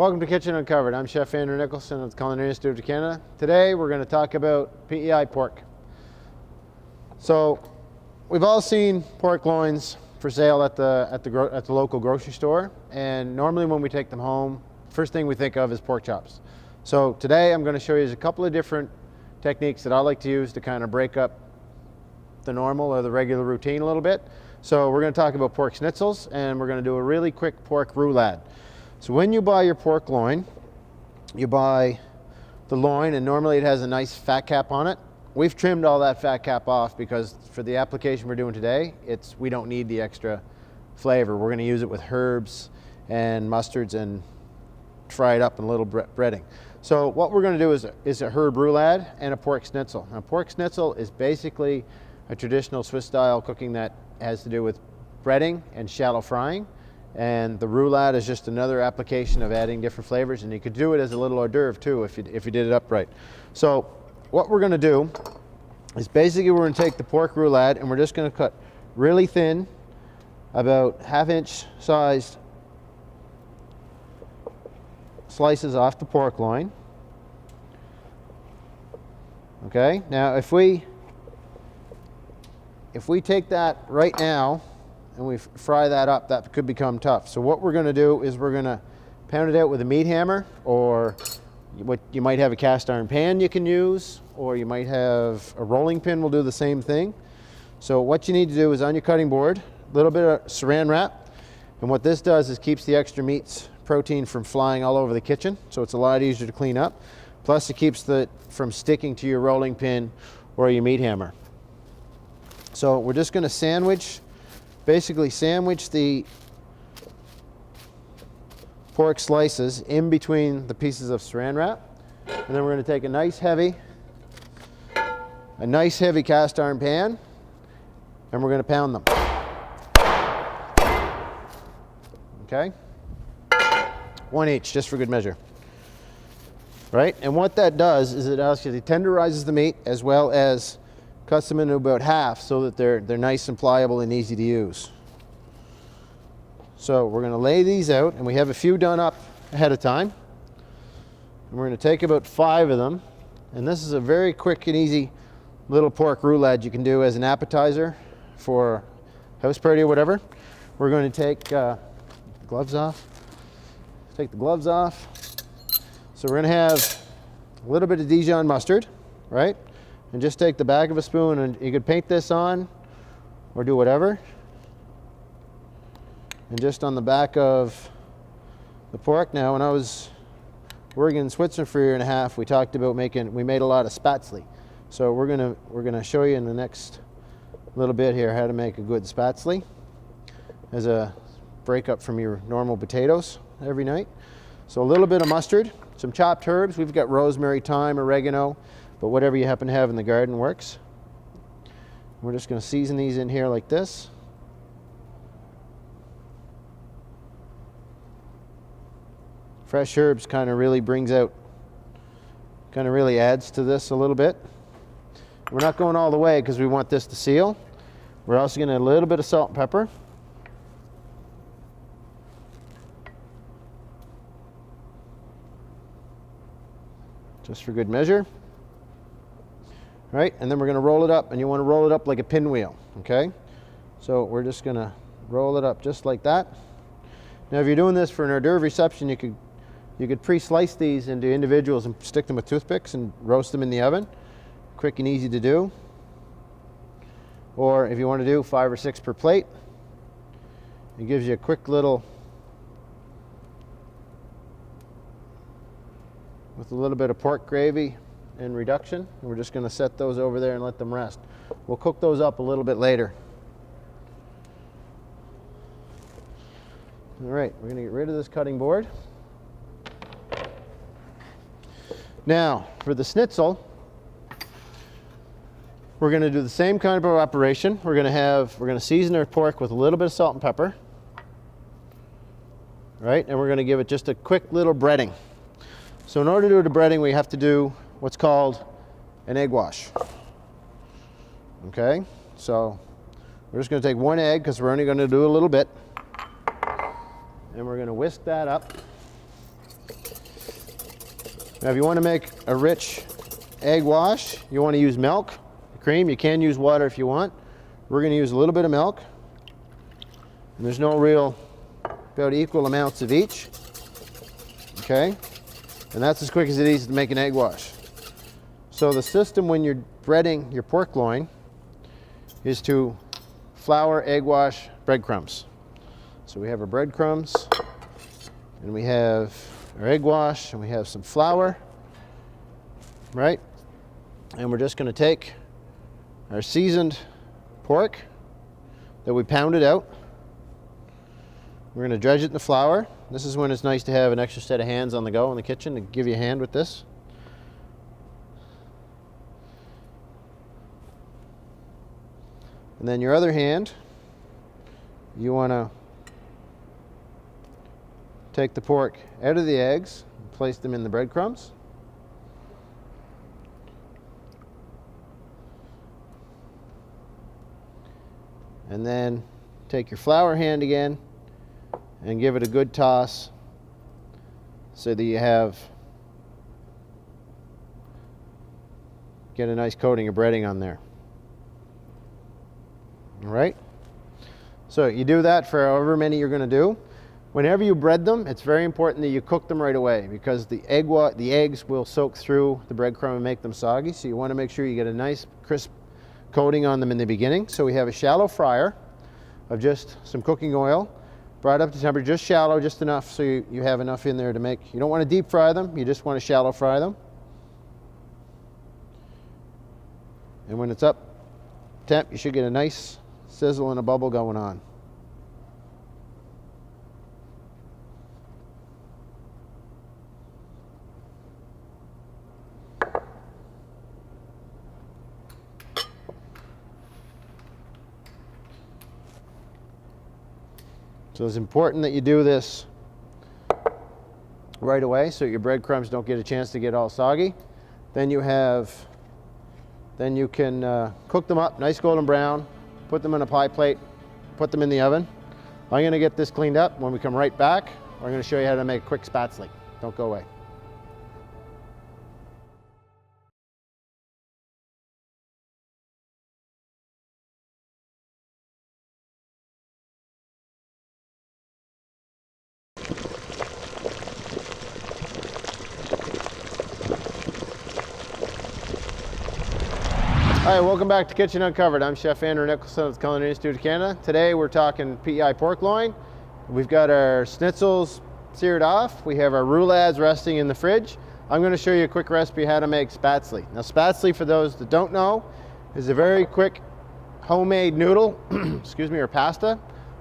Welcome to Kitchen Uncovered. I'm Chef Andrew Nicholson of the Culinary Institute of Canada. Today we're going to talk about PEI pork. So we've all seen pork loins for sale at the local grocery store, and normally when we take them home, first thing we think of is pork chops. So today I'm going to show you a couple of different techniques that I like to use to kind of break up the normal or the regular routine a little bit. So we're going to talk about pork schnitzels, and we're going to do a really quick pork roulade. So when you buy your pork loin, you buy the loin, and normally it has a nice fat cap on it. We've trimmed all that fat cap off because for the application we're doing today, we don't need the extra flavor. We're going to use it with herbs and mustards and fry it up in a little breading. So what we're going to do is a herb roulade and a pork schnitzel. Now, pork schnitzel is basically a traditional Swiss style cooking that has to do with breading and shallow frying. And the roulade is just another application of adding different flavors, and you could do it as a little hors d'oeuvre too if you did it upright. So what we're going to do is basically we're going to take the pork roulade and we're just going to cut really thin, about ½ inch sized slices off the pork loin. Okay, now if we take that right now and we fry that up, that could become tough. So what we're going to do is we're going to pound it out with a meat hammer, or what you might have a cast iron pan you can use, or you might have a rolling pin will do the same thing. So what you need to do is on your cutting board, a little bit of saran wrap, and what this does is keeps the extra meat's protein from flying all over the kitchen, so it's a lot easier to clean up. Plus it keeps it from sticking to your rolling pin or your meat hammer. So we're just going to basically sandwich the pork slices in between the pieces of saran wrap, and then we're going to take a nice heavy cast iron pan, and we're going to pound them. Okay, one each, just for good measure. Right, and what that does is it actually tenderizes the meat as well as cuts them into about half so that they're nice and pliable and easy to use. So we're going to lay these out, and we have a few done up ahead of time. And we're going to take about 5 of them, and this is a very quick and easy little pork roulade you can do as an appetizer for a house party or whatever. We're going to take gloves off. Take the gloves off. So we're going to have a little bit of Dijon mustard, right? And just take the back of a spoon, and you could paint this on or do whatever. And just on the back of the pork. Now, when I was working in Switzerland for a year and a half, we talked about we made a lot of spätzle. So we're gonna show you in the next little bit here how to make a good spätzle as a breakup from your normal potatoes every night. So a little bit of mustard, some chopped herbs. We've got rosemary, thyme, oregano, but whatever you happen to have in the garden works. We're just going to season these in here like this. Fresh herbs kind of really really adds to this a little bit. We're not going all the way because we want this to seal. We're also going to add a little bit of salt and pepper. Just for good measure. Right, and then we're going to roll it up, and you want to roll it up like a pinwheel, okay? So we're just going to roll it up just like that. Now, if you're doing this for an hors d'oeuvre reception, you could pre-slice these into individuals and stick them with toothpicks and roast them in the oven. Quick and easy to do. Or if you want to do 5 or 6 per plate, it gives you a quick little, with a little bit of pork gravy and reduction. And we're just going to set those over there and let them rest. We'll cook those up a little bit later. All right, we're going to get rid of this cutting board. Now, for the schnitzel, we're going to do the same kind of operation. We're going to season our pork with a little bit of salt and pepper. Right, and we're going to give it just a quick little breading. So in order to do the breading, we have to do what's called an egg wash. Okay, so we're just going to take 1 egg because we're only going to do a little bit, and we're going to whisk that up. Now if you want to make a rich egg wash, you want to use milk, cream. You can use water if you want. We're going to use a little bit of milk. And there's no real, about equal amounts of each. Okay? And that's as quick as it is to make an egg wash. So the system when you're breading your pork loin is to flour, egg wash, breadcrumbs. So we have our breadcrumbs, and we have our egg wash, and we have some flour, right? And we're just going to take our seasoned pork that we pounded out. We're going to dredge it in the flour. This is when it's nice to have an extra set of hands on the go in the kitchen to give you a hand with this. And then your other hand, you want to take the pork out of the eggs and place them in the breadcrumbs. And then take your flour hand again and give it a good toss so that you get a nice coating of breading on there. All right? So you do that for however many you're going to do. Whenever you bread them, it's very important that you cook them right away because the eggs will soak through the breadcrumb and make them soggy. So you want to make sure you get a nice crisp coating on them in the beginning. So we have a shallow fryer of just some cooking oil, brought up to temperature, just shallow, just enough so you have enough in there to make, you don't want to deep fry them, you just want to shallow fry them. And when it's up temp, you should get a nice sizzle and a bubble going on. So it's important that you do this right away so your breadcrumbs don't get a chance to get all soggy. Then you can cook them up nice golden brown, put them on a pie plate, put them in the oven. I'm going to get this cleaned up. When we come right back, we're going to show you how to make a quick spätzle. Don't go away. Hi, welcome back to Kitchen Uncovered. I'm Chef Andrew Nicholson of the Culinary Institute of Canada. Today we're talking PEI pork loin. We've got our schnitzels seared off. We have our roulades resting in the fridge. I'm going to show you a quick recipe how to make spätzle. Now spätzle, for those that don't know, is a very quick homemade noodle, excuse me, or pasta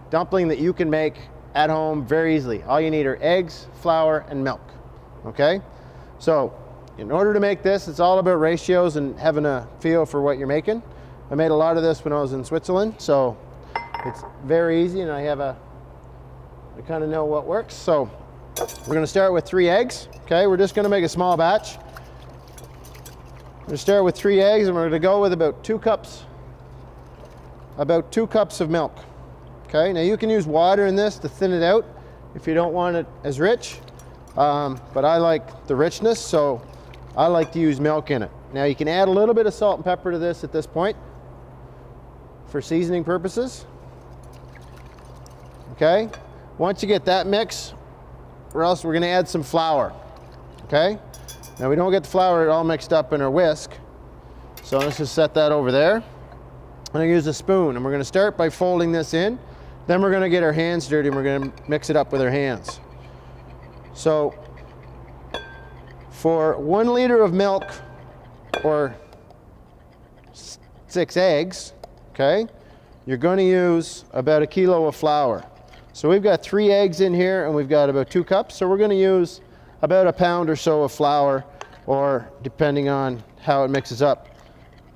dumpling that you can make at home very easily. All you need are eggs, flour, and milk. Okay? So in order to make this, it's all about ratios and having a feel for what you're making. I made a lot of this when I was in Switzerland, so it's very easy, and I kind of know what works. So we're going to start with 3 eggs. Okay, we're just going to make a small batch. We're going to start with 3 eggs, and we're going to go with about 2 cups of milk. Okay, now you can use water in this to thin it out if you don't want it as rich, but I like the richness, so I like to use milk in it. Now you can add a little bit of salt and pepper to this at this point for seasoning purposes. Okay, once you get that mix, or else we're going to add some flour. Okay, now we don't get the flour all mixed up in our whisk, so let's just set that over there. I'm going to use a spoon, and we're going to start by folding this in. Then we're going to get our hands dirty, and we're going to mix it up with our hands. So for 1 liter of milk or 6 eggs, okay, you're going to use about 1 kilo of flour. So we've got 3 eggs in here, and we've got about 2 cups. So we're going to use about 1 pound or so of flour, or depending on how it mixes up,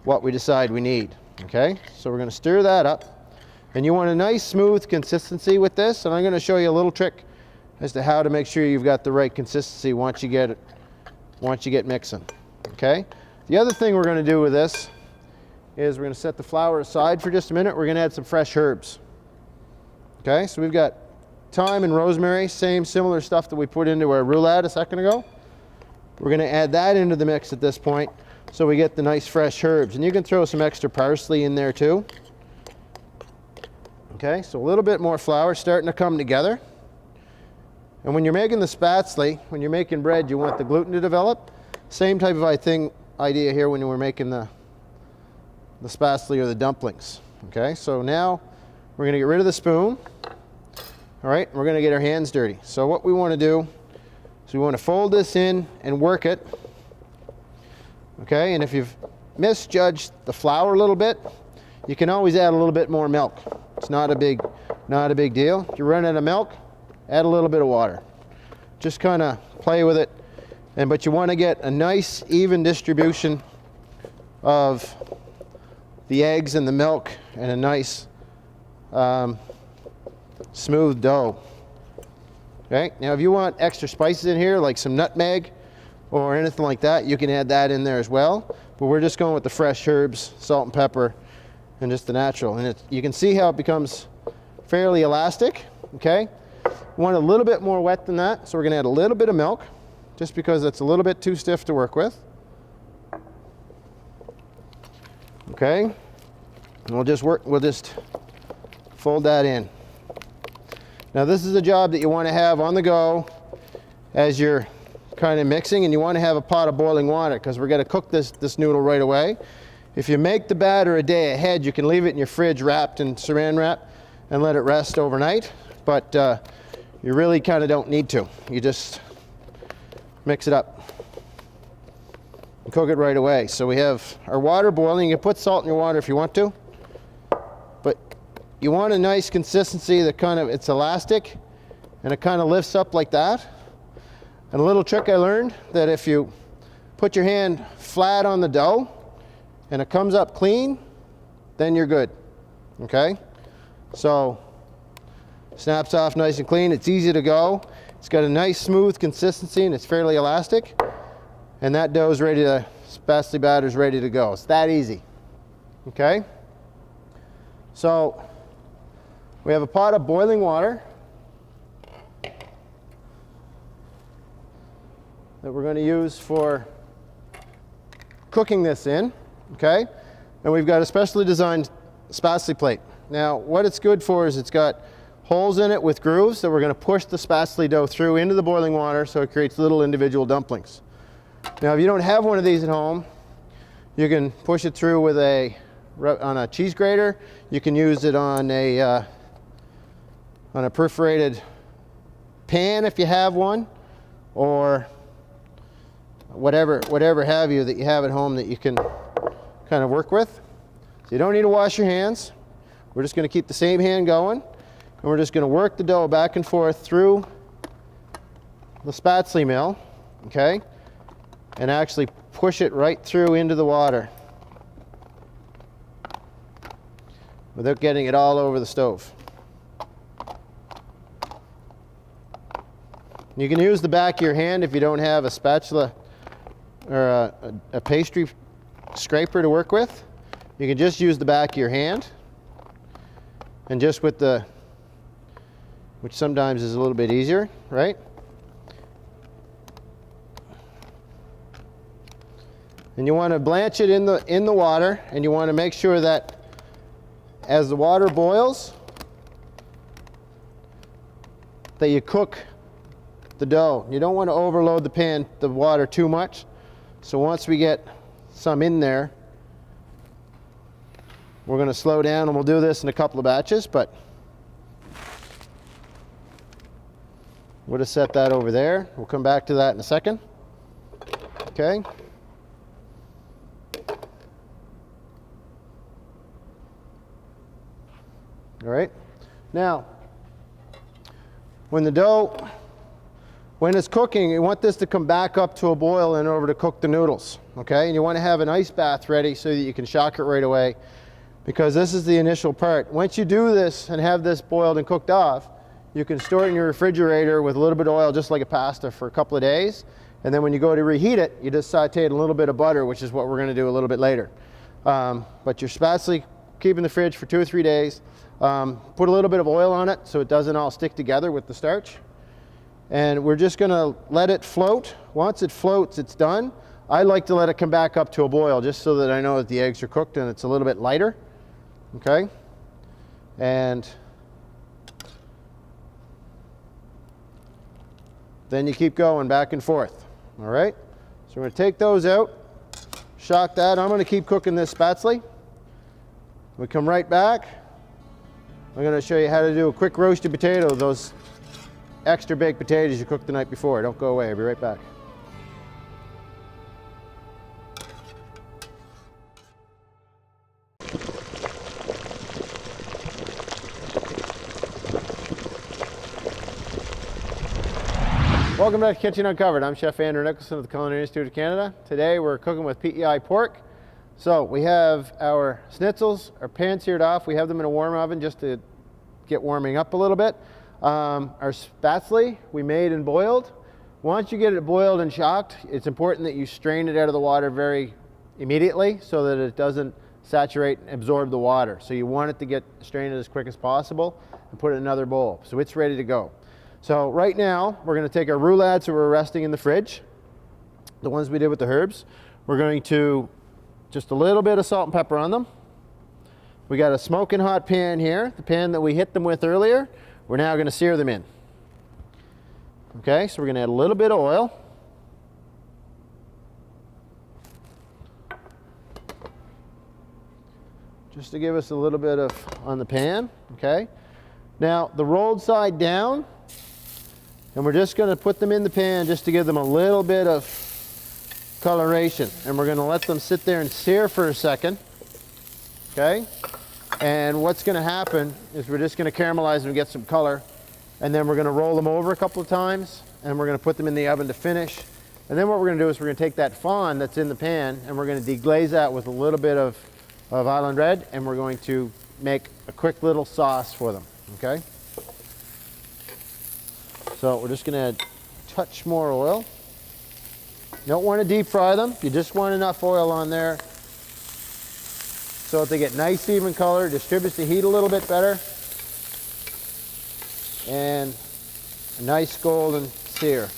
what we decide we need. Okay, so we're going to stir that up, and you want a nice smooth consistency with this. And I'm going to show you a little trick as to how to make sure you've got the right consistency once you get mixing. Okay, the other thing we're going to do with this is we're going to set the flour aside for just a minute. We're going to add some fresh herbs. Okay, so we've got thyme and rosemary, similar stuff that we put into our roulade a second ago. We're going to add that into the mix at this point so we get the nice fresh herbs. And you can throw some extra parsley in there too. Okay, so a little bit more flour starting to come together. And when you're making the spatzle, when you're making bread, you want the gluten to develop. Same type of idea here when we're making the spatzle or the dumplings. Okay, so now we're going to get rid of the spoon. All right, we're going to get our hands dirty. So what we want to do is we want to fold this in and work it. Okay, and if you've misjudged the flour a little bit, you can always add a little bit more milk. It's not a big deal. If you run out of milk, add a little bit of water. Just kind of play with it. But you want to get a nice even distribution of the eggs and the milk and a nice smooth dough. Okay, now if you want extra spices in here, like some nutmeg or anything like that, you can add that in there as well. But we're just going with the fresh herbs, salt and pepper, and just the natural. And you can see how it becomes fairly elastic. Okay, we want a little bit more wet than that, so we're going to add a little bit of milk, just because it's a little bit too stiff to work with. Okay, and we'll just fold that in. Now this is a job that you want to have on the go as you're kind of mixing, and you want to have a pot of boiling water because we're going to cook this noodle right away. If you make the batter a day ahead, you can leave it in your fridge wrapped in saran wrap and let it rest overnight, but you really kind of don't need to. You just mix it up and cook it right away. So we have our water boiling. You can put salt in your water if you want to, but you want a nice consistency that it's elastic and it kind of lifts up like that. And a little trick I learned, that if you put your hand flat on the dough and it comes up clean, then you're good. Okay, so snaps off nice and clean. It's easy to go. It's got a nice smooth consistency and it's fairly elastic. And that dough is spatzle batter is ready to go. It's that easy. Okay, so we have a pot of boiling water that we're going to use for cooking this in. Okay, and we've got a specially designed spatzle plate. Now what it's good for is it's got holes in it with grooves that we're going to push the spatzle dough through into the boiling water so it creates little individual dumplings. Now if you don't have one of these at home, you can push it through with on a cheese grater. You can use it on a perforated pan if you have one, or whatever have you that you have at home that you can kind of work with. So you don't need to wash your hands. We're just going to keep the same hand going, and we're just going to work the dough back and forth through the spatzle mill, okay, and actually push it right through into the water without getting it all over the stove. You can use the back of your hand if you don't have a spatula or a pastry scraper to work with. You can just use the back of your hand, and just with which sometimes is a little bit easier, right? And you want to blanch it in the water, and you want to make sure that as the water boils, that you cook the dough. You don't want to overload the water too much. So once we get some in there, we're going to slow down, and we'll do this in a couple of batches, but we'll just set that over there. We'll come back to that in a second. Okay. All right. Now, when it's cooking, you want this to come back up to a boil in order to cook the noodles, okay? And you want to have an ice bath ready so that you can shock it right away, because this is the initial part. Once you do this and have this boiled and cooked off, you can store it in your refrigerator with a little bit of oil, just like a pasta, for a couple of days. And then when you go to reheat it, you just saute it in a little bit of butter, which is what we're going to do a little bit later. But your spatzle, keep in the fridge for 2 or 3 days. Put a little bit of oil on it so it doesn't all stick together with the starch. And we're just gonna let it float. Once it floats, it's done. I like to let it come back up to a boil just so that I know that the eggs are cooked and it's a little bit lighter. Okay? And then you keep going back and forth. All right? So we're gonna take those out, shock that. I'm gonna keep cooking this spatzle. We come right back. I'm gonna show you how to do a quick roasted potato, those extra baked potatoes you cooked the night before. Don't go away, I'll be right back. Welcome back to Kitchen Uncovered. I'm Chef Andrew Nicholson of the Culinary Institute of Canada. Today we're cooking with PEI pork. So we have our schnitzels, our pan seared off. We have them in a warm oven just to get warming up a little bit. Our spatzle we made and boiled. Once you get it boiled and shocked, it's important that you strain it out of the water very immediately so that it doesn't saturate and absorb the water. So you want it to get strained as quick as possible and put it in another bowl. So it's ready to go. So right now, we're going to take our roulades that were resting in the fridge, the ones we did with the herbs. We're going to just a little bit of salt and pepper on them. We got a smoking hot pan here, the pan that we hit them with earlier. We're now going to sear them in. Okay, so we're going to add a little bit of oil. Just to give us a little bit of on the pan, okay? Now, the rolled side down, and we're just going to put them in the pan just to give them a little bit of coloration. And we're going to let them sit there and sear for a second. Okay? And what's going to happen is we're just going to caramelize them and get some color. And then we're going to roll them over a couple of times. And we're going to put them in the oven to finish. And then what we're going to do is we're going to take that fond that's in the pan and we're going to deglaze that with a little bit of Island Red. And we're going to make a quick little sauce for them. Okay? So we're just going to add a touch more oil. You don't want to deep fry them. You just want enough oil on there so that they get nice even color, distributes the heat a little bit better, and a nice golden sear.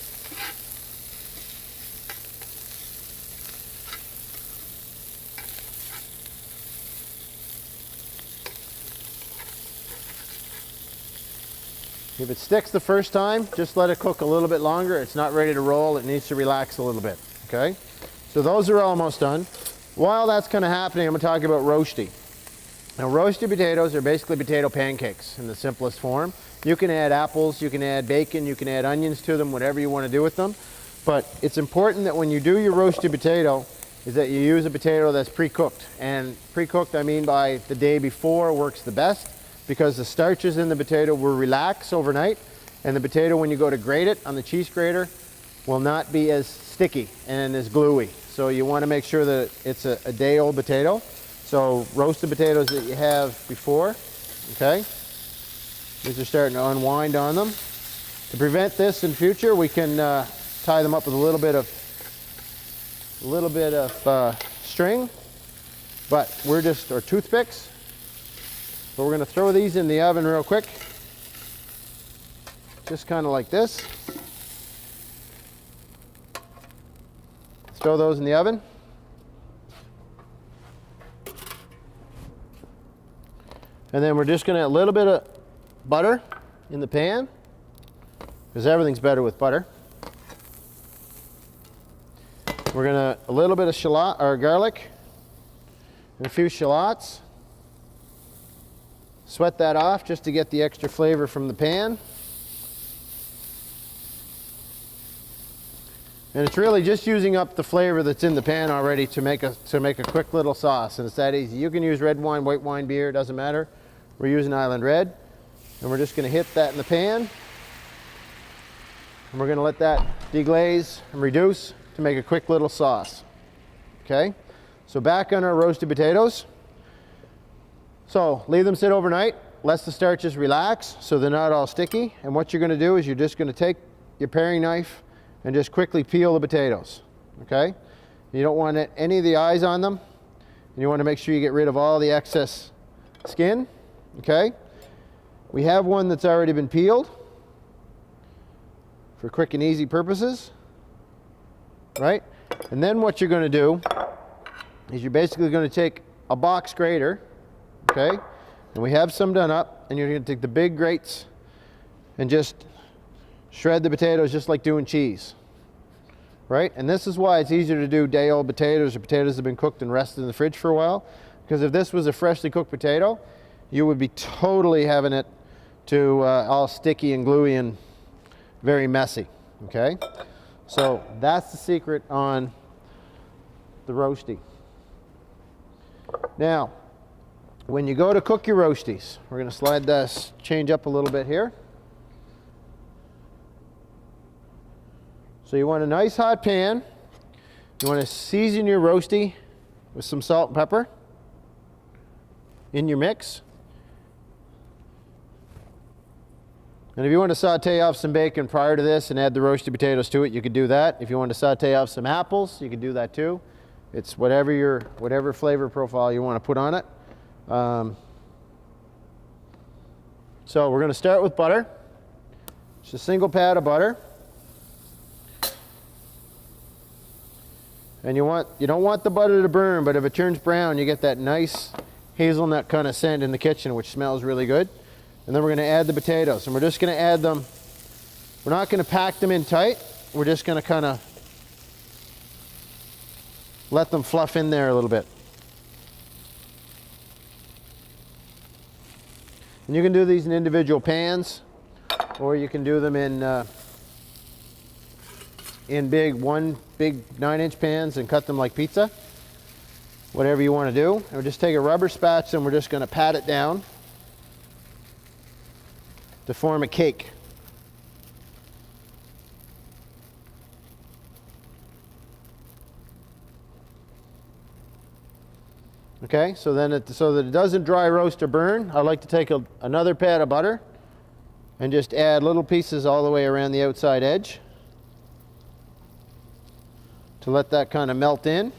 If it sticks the first time, just let it cook a little bit longer. It's not ready to roll. It needs to relax a little bit, okay? So those are almost done. While that's kind of happening, I'm going to talk about roasty. Now, roasted potatoes are basically potato pancakes in the simplest form. You can add apples, you can add bacon, you can add onions to them, whatever you want to do with them. But it's important that when you do your roasted potato, is that you use a potato that's pre-cooked. And pre-cooked, I mean by the day before works the best, because the starches in the potato will relax overnight, and the potato, when you go to grate it on the cheese grater, will not be as sticky and as gluey. So you want to make sure that it's a day-old potato. So roasted potatoes that you have before, okay? These are starting to unwind on them. To prevent this in future, we can tie them up with a little bit of string, but we're just, or toothpicks. But we're going to throw these in the oven real quick, just kind of like this. Throw those in the oven. And then we're just going to add a little bit of butter in the pan, because everything's better with butter. We're going to a little bit of shallot or garlic and a few shallots. Sweat that off just to get the extra flavor from the pan. And it's really just using up the flavor that's in the pan already to make a quick little sauce. And it's that easy. You can use red wine, white wine, beer, doesn't matter. We're using Island Red. And we're just going to hit that in the pan. And we're going to let that deglaze and reduce to make a quick little sauce. Okay? So back on our roasted potatoes. So leave them sit overnight, let the starches relax so they're not all sticky. And what you're going to do is you're just going to take your paring knife and just quickly peel the potatoes, okay? You don't want any of the eyes on them. And you want to make sure you get rid of all the excess skin, okay? We have one that's already been peeled. for quick and easy purposes, right? And then what you're going to do is you're basically going to take a box grater, okay? And we have some done up, and you're going to take the big grates and just shred the potatoes just like doing cheese, right? And this is why it's easier to do day-old potatoes or potatoes that have been cooked and rested in the fridge for a while, because if this was a freshly cooked potato, you would be totally having it to all sticky and gluey and very messy, okay? So that's the secret on the roasty. Now, when you go to cook your roasties, we're going to slide this change up a little bit here. So you want a nice hot pan. You want to season your roasty with some salt and pepper in your mix. And if you want to saute off some bacon prior to this and add the roasted potatoes to it, you could do that. If you want to saute off some apples, you could do that too. It's whatever flavor profile you want to put on it. So we're going to start with butter. Just a single pat of butter. And you don't want the butter to burn, but if it turns brown, you get that nice hazelnut kind of scent in the kitchen, which smells really good. And then we're going to add the potatoes, and we're just going to add them. We're not going to pack them in tight. We're just going to kind of let them fluff in there a little bit. And you can do these in individual pans, or you can do them in one big 9-inch pans and cut them like pizza. Whatever you want to do. And we'll just take a rubber spatula and we're just going to pat it down to form a cake. Okay, so then so that it doesn't dry roast or burn, I like to take another pat of butter and just add little pieces all the way around the outside edge to let that kind of melt in.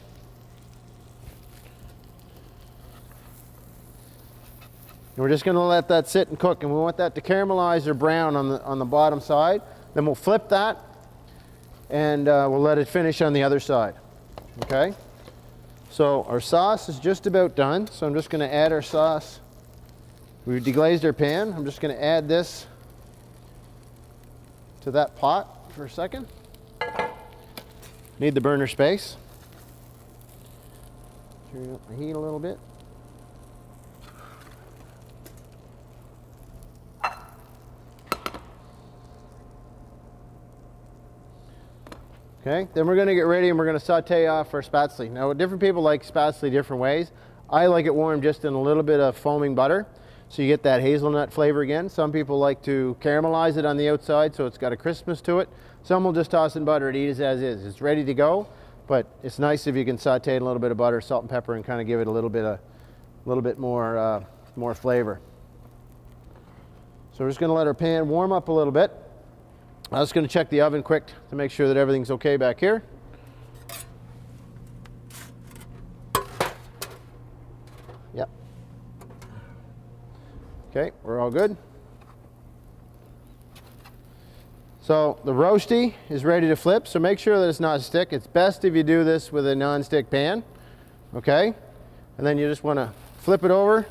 And we're just going to let that sit and cook, and we want that to caramelize or brown on the bottom side. Then we'll flip that and we'll let it finish on the other side. Okay? So our sauce is just about done, so I'm just going to add our sauce. We've deglazed our pan. I'm just going to add this to that pot for a second. Need the burner space. Turn up the heat a little bit. Okay, then we're going to get ready and we're going to saute off our spatzle. Now, different people like spatzle different ways. I like it warm just in a little bit of foaming butter, so you get that hazelnut flavor again. Some people like to caramelize it on the outside so it's got a crispness to it. Some will just toss in butter and eat it as is. It's ready to go, but it's nice if you can saute in a little bit of butter, salt and pepper, and kind of give it a little bit more flavor. So we're just going to let our pan warm up a little bit. I'm just going to check the oven quick to make sure that everything's okay back here. Yep. Okay, we're all good. So the roasty is ready to flip, so make sure that it's not stick. It's best if you do this with a non-stick pan, okay? And then you just want to flip it over.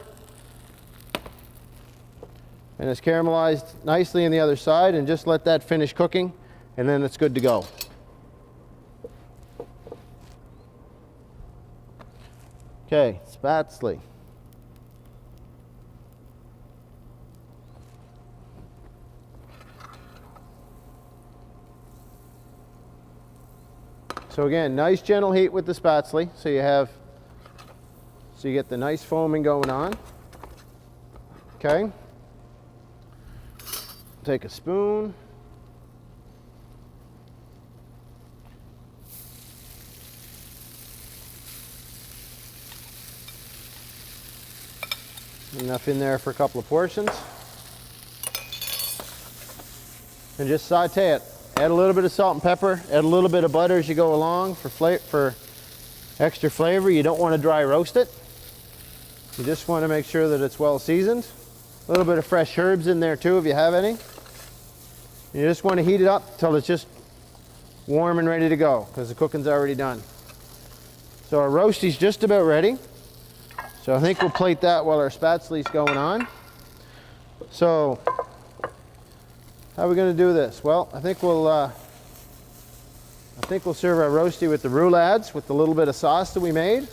And it's caramelized nicely on the other side, and just let that finish cooking, and then it's good to go. Okay, spatzle. So again, nice gentle heat with the spatzle, so you get the nice foaming going on. Okay. Take a spoon. Enough in there for a couple of portions. And just saute it. Add a little bit of salt and pepper. Add a little bit of butter as you go along for extra flavor. You don't want to dry roast it. You just want to make sure that it's well seasoned. A little bit of fresh herbs in there too if you have any. You just want to heat it up till it's just warm and ready to go, because the cooking's already done. So our roasty's just about ready. So I think we'll plate that while our spatzely's going on. So how are we going to do this? Well, I think we'll serve our roasty with the roulades with the little bit of sauce that we made,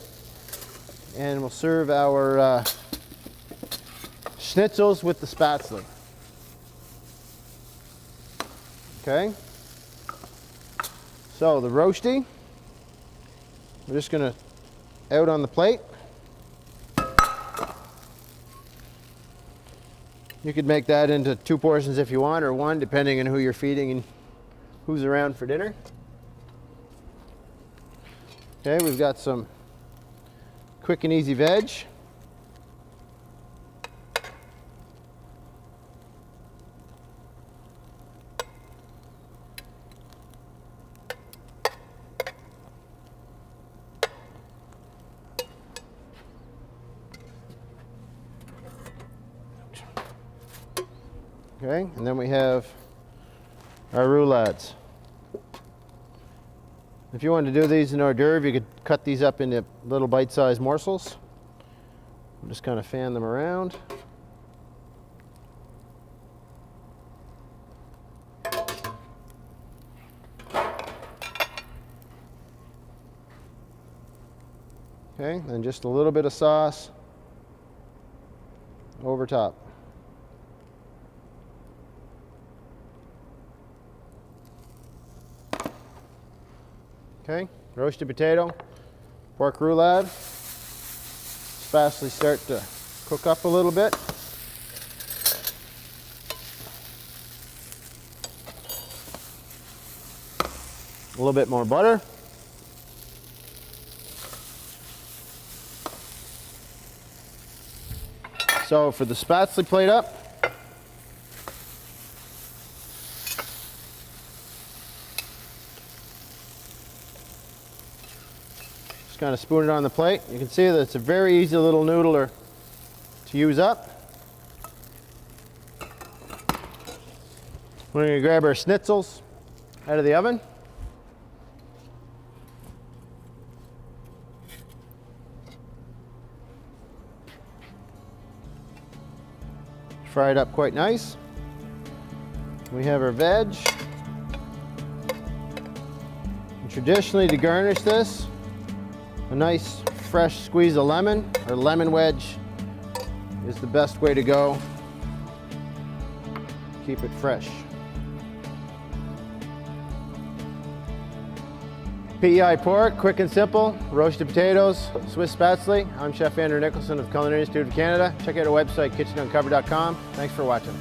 and we'll serve our schnitzels with the spatzely. Okay. So the roasty, we're just going to out on the plate. You could make that into 2 portions if you want, or 1, depending on who you're feeding and who's around for dinner. Okay, we've got some quick and easy veg. Okay, and then we have our roulades. If you wanted to do these in hors d'oeuvre, you could cut these up into little bite-sized morsels. We'll just kind of fan them around. Okay, and just a little bit of sauce over top. Okay, roasted potato, pork roulade. Spatzely start to cook up a little bit. A little bit more butter. So for the spatzely plate up, just kind of spoon it on the plate. You can see that it's a very easy little noodler to use up. We're going to grab our schnitzels out of the oven. Fry it up quite nice. We have our veg. And traditionally, to garnish this, a nice fresh squeeze of lemon or lemon wedge is the best way to go. Keep it fresh. PEI pork, quick and simple, roasted potatoes, Swiss spatzely. I'm Chef Andrew Nicholson of Culinary Institute of Canada. Check out our website, kitchenuncovered.com. Thanks for watching.